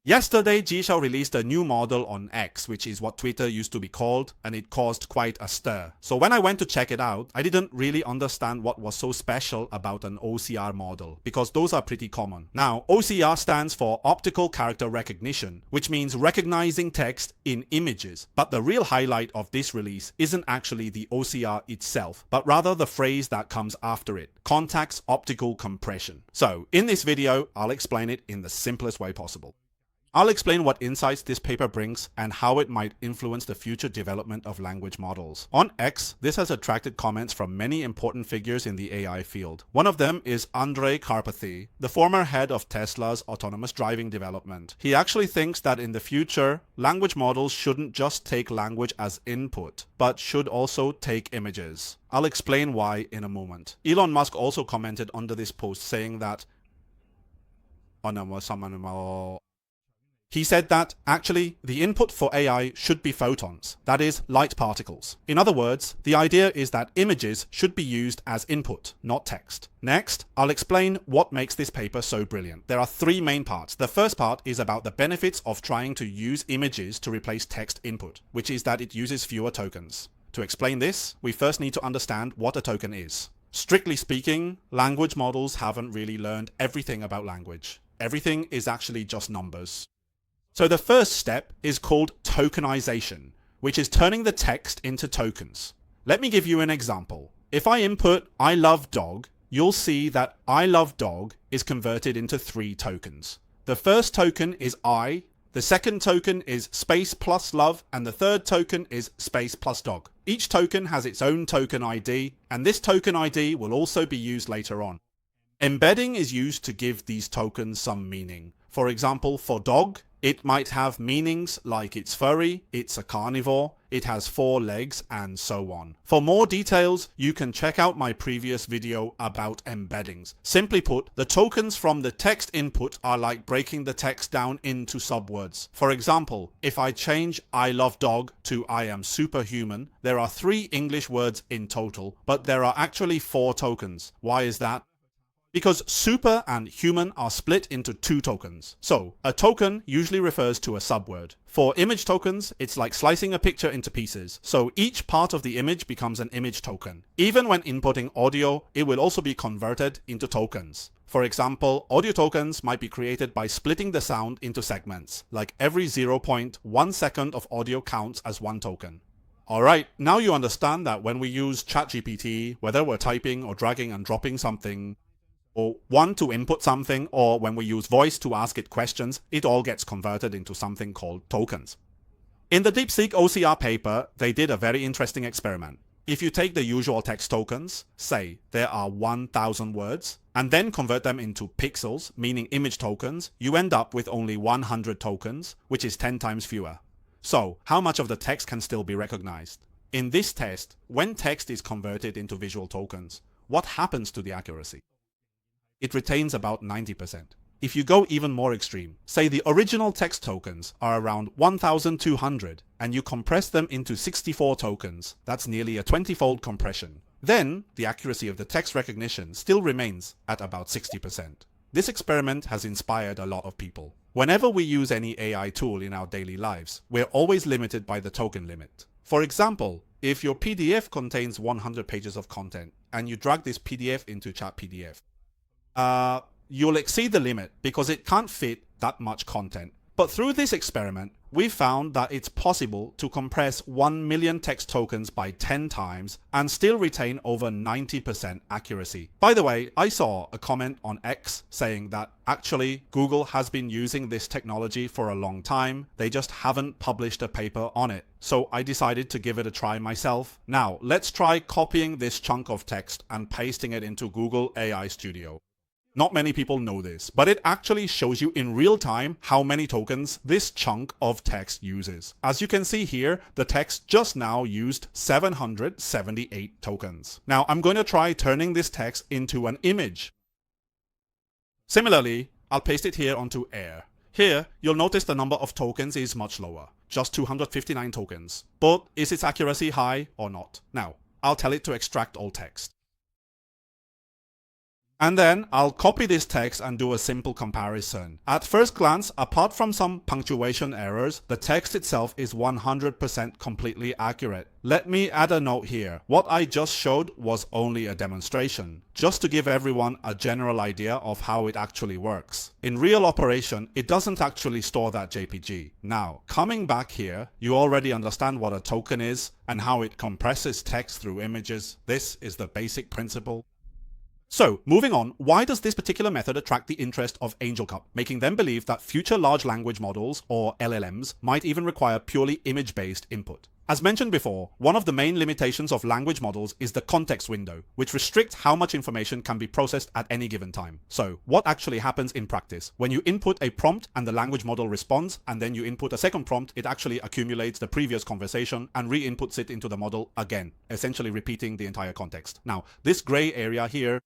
Yesterday, G-Shell released a new model on X, which is what Twitter used to be called, and it caused quite a stir. So when I went to check it out, I didn't really understand what was so special about an OCR model, because those are pretty common. Now, OCR stands for Optical Character Recognition, which means recognizing text in images. But the real highlight of this release isn't actually the OCR itself, but rather the phrase that comes after it, context optical compression. So in this video, I'll explain it in the simplest way possible. I'll explain what insights this paper brings and how it might influence the future development of language models. On X, this has attracted comments from many important figures in the AI field. One of them is Andrej Karpathy, the former head of Tesla's autonomous driving development. He actually thinks that in the future, language models shouldn't just take language as input, but should also take images. I'll explain why in a moment. Elon Musk also commented under this post saying that he said that, actually, the input for AI should be photons, that is, light particles. In other words, the idea is that images should be used as input, not text. Next, I'll explain what makes this paper so brilliant. There are three main parts. The first part is about the benefits of trying to use images to replace text input, which is that it uses fewer tokens. To explain this, we first need to understand what a token is. Strictly speaking, language models haven't really learned everything about language. Everything is actually just numbers. So the first step is called tokenization, which is turning the text into tokens. Let me give you an example. If I input I love dog, you'll see that I love dog is converted into 3 tokens. The first token is I, the second token is space plus love, and the third token is space plus dog. Each token has its own token ID, and this token ID will also be used later on. Embedding is used to give these tokens some meaning. For example, for dog, it might have meanings like it's furry, it's a carnivore, it has 4 legs, and so on. For more details, you can check out my previous video about embeddings. Simply put, the tokens from the text input are like breaking the text down into subwords. For example, if I change I love dog to I am superhuman, there are 3 English words in total, but there are actually 4 tokens. Why is that? Because super and human are split into 2 tokens. So, a token usually refers to a subword. For image tokens, it's like slicing a picture into pieces. So each part of the image becomes an image token. Even when inputting audio, it will also be converted into tokens. For example, audio tokens might be created by splitting the sound into segments. Like every 0.1 second of audio counts as 1 token. Alright, now you understand that when we use ChatGPT, whether we're typing or dragging and dropping something, or want to input something, or when we use voice to ask it questions, it all gets converted into something called tokens. In the DeepSeek-OCR paper, they did a very interesting experiment. If you take the usual text tokens, say there are 1,000 words, and then convert them into pixels, meaning image tokens, you end up with only 100 tokens, which is 10 times fewer. So, how much of the text can still be recognized? In this test, when text is converted into visual tokens, what happens to the accuracy? It retains about 90%. If you go even more extreme, say the original text tokens are around 1,200 and you compress them into 64 tokens, that's nearly a 20-fold compression. Then, the accuracy of the text recognition still remains at about 60%. This experiment has inspired a lot of people. Whenever we use any AI tool in our daily lives, we're always limited by the token limit. For example, if your PDF contains 100 pages of content and you drag this PDF into ChatPDF, you'll exceed the limit because it can't fit that much content. But through this experiment, we found that it's possible to compress 1 million text tokens by 10 times and still retain over 90% accuracy. By the way, I saw a comment on X saying that actually Google has been using this technology for a long time, they just haven't published a paper on it. So I decided to give it a try myself. Now, let's try copying this chunk of text and pasting it into Google AI Studio. Not many people know this, but it actually shows you in real time how many tokens this chunk of text uses. As you can see here, the text just now used 778 tokens. Now I'm going to try turning this text into an image. Similarly, I'll paste it here onto air. Here, you'll notice the number of tokens is much lower, just 259 tokens. But is its accuracy high or not? Now, I'll tell it to extract all text. And then I'll copy this text and do a simple comparison. At first glance, apart from some punctuation errors, the text itself is 100% completely accurate. Let me add a note here. What I just showed was only a demonstration, just to give everyone a general idea of how it actually works. In real operation, it doesn't actually store that JPG. Now, coming back here, you already understand what a token is and how it compresses text through images. This is the basic principle. So, moving on, why does this particular method attract the interest of Angel Cup, making them believe that future large language models, or LLMs, might even require purely image-based input? As mentioned before, one of the main limitations of language models is the context window, which restricts how much information can be processed at any given time. So, what actually happens in practice? When you input a prompt and the language model responds, and then you input a second prompt, it actually accumulates the previous conversation and re-inputs it into the model again, essentially repeating the entire context. Now, this gray area here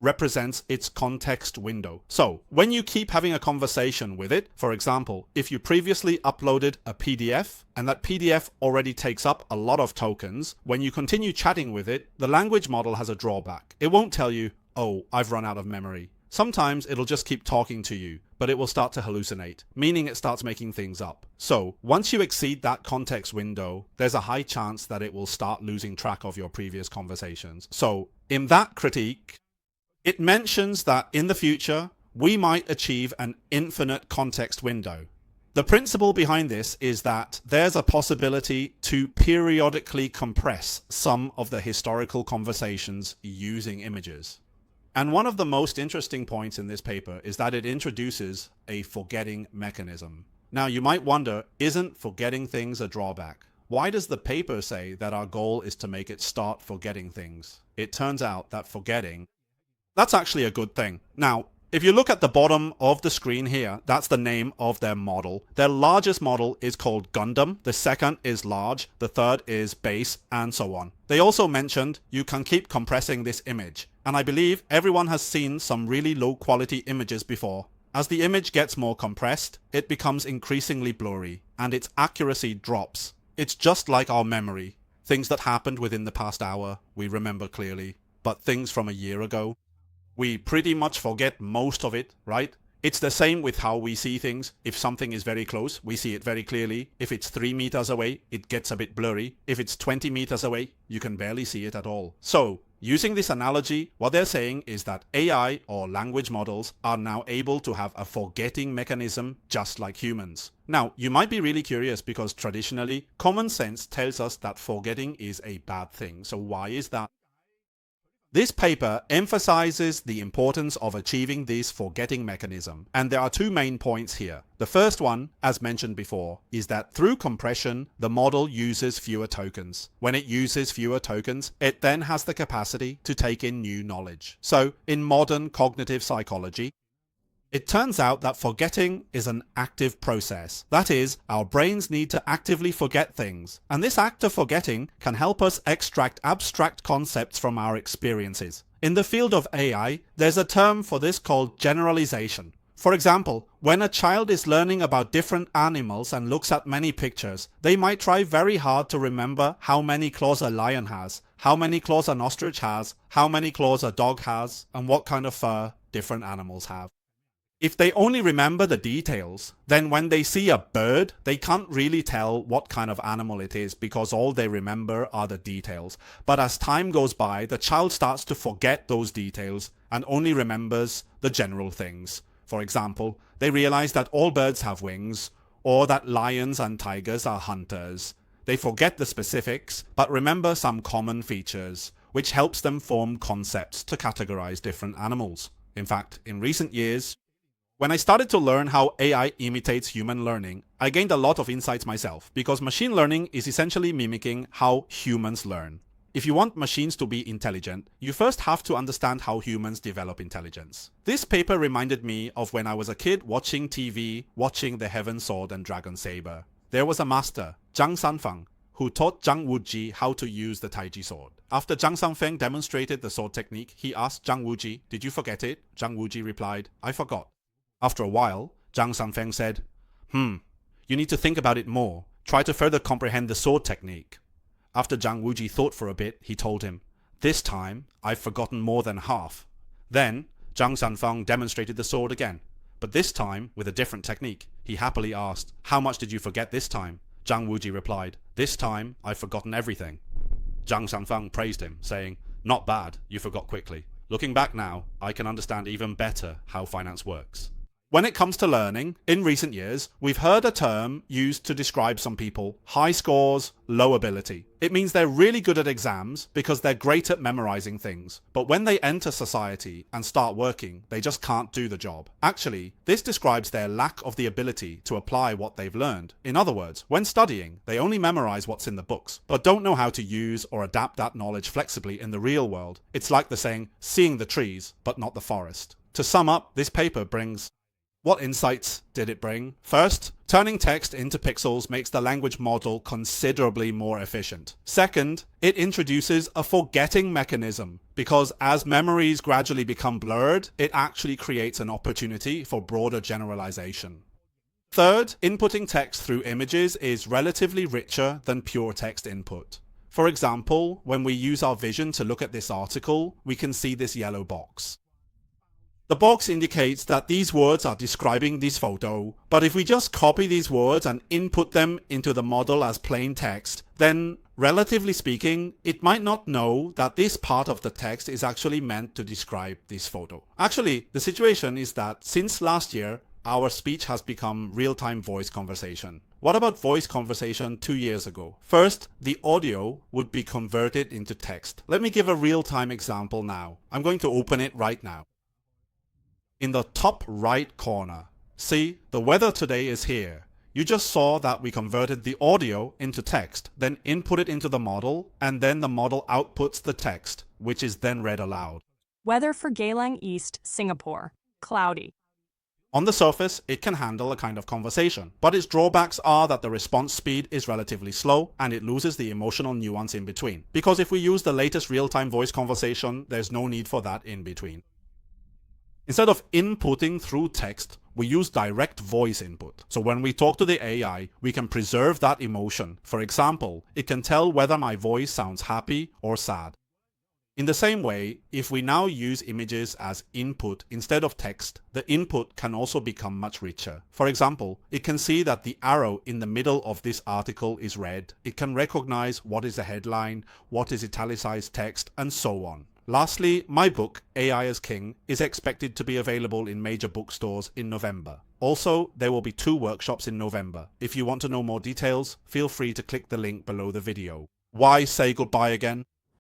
represents its context window. So, when you keep having a conversation with it, for example, if you previously uploaded a PDF and that PDF already takes up a lot of tokens, when you continue chatting with it, the language model has a drawback. It won't tell you, oh, I've run out of memory. Sometimes it'll just keep talking to you, but it will start to hallucinate, meaning it starts making things up. So, once you exceed that context window, there's a high chance that it will start losing track of your previous conversations. So, in that critique, it mentions that in the future, we might achieve an infinite context window. The principle behind this is that there's a possibility to periodically compress some of the historical conversations using images. And one of the most interesting points in this paper is that it introduces a forgetting mechanism. Now you might wonder, isn't forgetting things a drawback? Why does the paper say that our goal is to make it start forgetting things? It turns out that forgetting, that's actually a good thing. Now, if you look at the bottom of the screen here, that's the name of their model. Their largest model is called Gundam, the second is large, the third is base, and so on. They also mentioned you can keep compressing this image, and I believe everyone has seen some really low quality images before. As the image gets more compressed, it becomes increasingly blurry, and its accuracy drops. It's just like our memory. Things that happened within the past hour, we remember clearly, but things from a year ago, we pretty much forget most of it, right? It's the same with how we see things. If something is very close, we see it very clearly. If it's 3 meters away, it gets a bit blurry. If it's 20 meters away, you can barely see it at all. So, using this analogy, what they're saying is that AI or language models are now able to have a forgetting mechanism just like humans. Now, you might be really curious because traditionally, common sense tells us that forgetting is a bad thing. So why is that? This paper emphasizes the importance of achieving this forgetting mechanism, and there are two main points here. The first one, as mentioned before, is that through compression, the model uses fewer tokens. When it uses fewer tokens, it then has the capacity to take in new knowledge. So, in modern cognitive psychology, it turns out that forgetting is an active process. That is, our brains need to actively forget things. And this act of forgetting can help us extract abstract concepts from our experiences. In the field of AI, there's a term for this called generalization. For example, when a child is learning about different animals and looks at many pictures, they might try very hard to remember how many claws a lion has, how many claws an ostrich has, how many claws a dog has, and what kind of fur different animals have. If they only remember the details, then when they see a bird, they can't really tell what kind of animal it is because all they remember are the details. But as time goes by, the child starts to forget those details and only remembers the general things. For example, they realize that all birds have wings, or that lions and tigers are hunters. They forget the specifics, but remember some common features, which helps them form concepts to categorize different animals. In fact, in recent years, when I started to learn how AI imitates human learning, I gained a lot of insights myself, because machine learning is essentially mimicking how humans learn. If you want machines to be intelligent, you first have to understand how humans develop intelligence. This paper reminded me of when I was a kid watching TV, watching the Heaven Sword and Dragon Saber. There was a master, Zhang Sanfeng, who taught Zhang Wuji how to use the Taiji sword. After Zhang Sanfeng demonstrated the sword technique, he asked Zhang Wuji, "Did you forget it?" Zhang Wuji replied, "I forgot." After a while, Zhang Sanfeng said, you need to think about it more. Try to further comprehend the sword technique." After Zhang Wuji thought for a bit, he told him, "This time, I've forgotten more than half." Then, Zhang Sanfeng demonstrated the sword again, but this time with a different technique. He happily asked, "How much did you forget this time?" Zhang Wuji replied, "This time, I've forgotten everything." Zhang Sanfeng praised him, saying, "Not bad, you forgot quickly. Looking back now, I can understand even better how finance works." When it comes to learning, in recent years, we've heard a term used to describe some people: high scores, low ability. It means they're really good at exams because they're great at memorizing things, but when they enter society and start working, they just can't do the job. Actually, this describes their lack of the ability to apply what they've learned. In other words, when studying, they only memorize what's in the books, but don't know how to use or adapt that knowledge flexibly in the real world. It's like the saying, seeing the trees, but not the forest. To sum up, this paper brings... What insights did it bring? First, turning text into pixels makes the language model considerably more efficient. Second, it introduces a forgetting mechanism, because as memories gradually become blurred, it actually creates an opportunity for broader generalization. Third, inputting text through images is relatively richer than pure text input. For example, when we use our vision to look at this article, we can see this yellow box. The box indicates that these words are describing this photo, but if we just copy these words and input them into the model as plain text, then, relatively speaking, it might not know that this part of the text is actually meant to describe this photo. Actually, the situation is that since last year, our speech has become real-time voice conversation. What about voice conversation 2 years ago? First, the audio would be converted into text. Let me give a real-time example now. I'm going to open it right now. In the top right corner, see, the weather today is here. You just saw that we converted the audio into text, then input it into the model, and then the model outputs the text, which is then read aloud. Weather for Geylang East, Singapore. Cloudy. On the surface, it can handle a kind of conversation, but its drawbacks are that the response speed is relatively slow and it loses the emotional nuance in between. Because if we use the latest real-time voice conversation, there's no need for that in between. Instead of inputting through text, we use direct voice input. So when we talk to the AI, we can preserve that emotion. For example, it can tell whether my voice sounds happy or sad. In the same way, if we now use images as input instead of text, the input can also become much richer. For example, it can see that the arrow in the middle of this article is red. It can recognize what is a headline, what is italicized text, and so on. Lastly, my book, AI as King, is expected to be available in major bookstores in November. Also, there will be 2 workshops in November. If you want to know more details, feel free to click the link below the video. Why say goodbye again?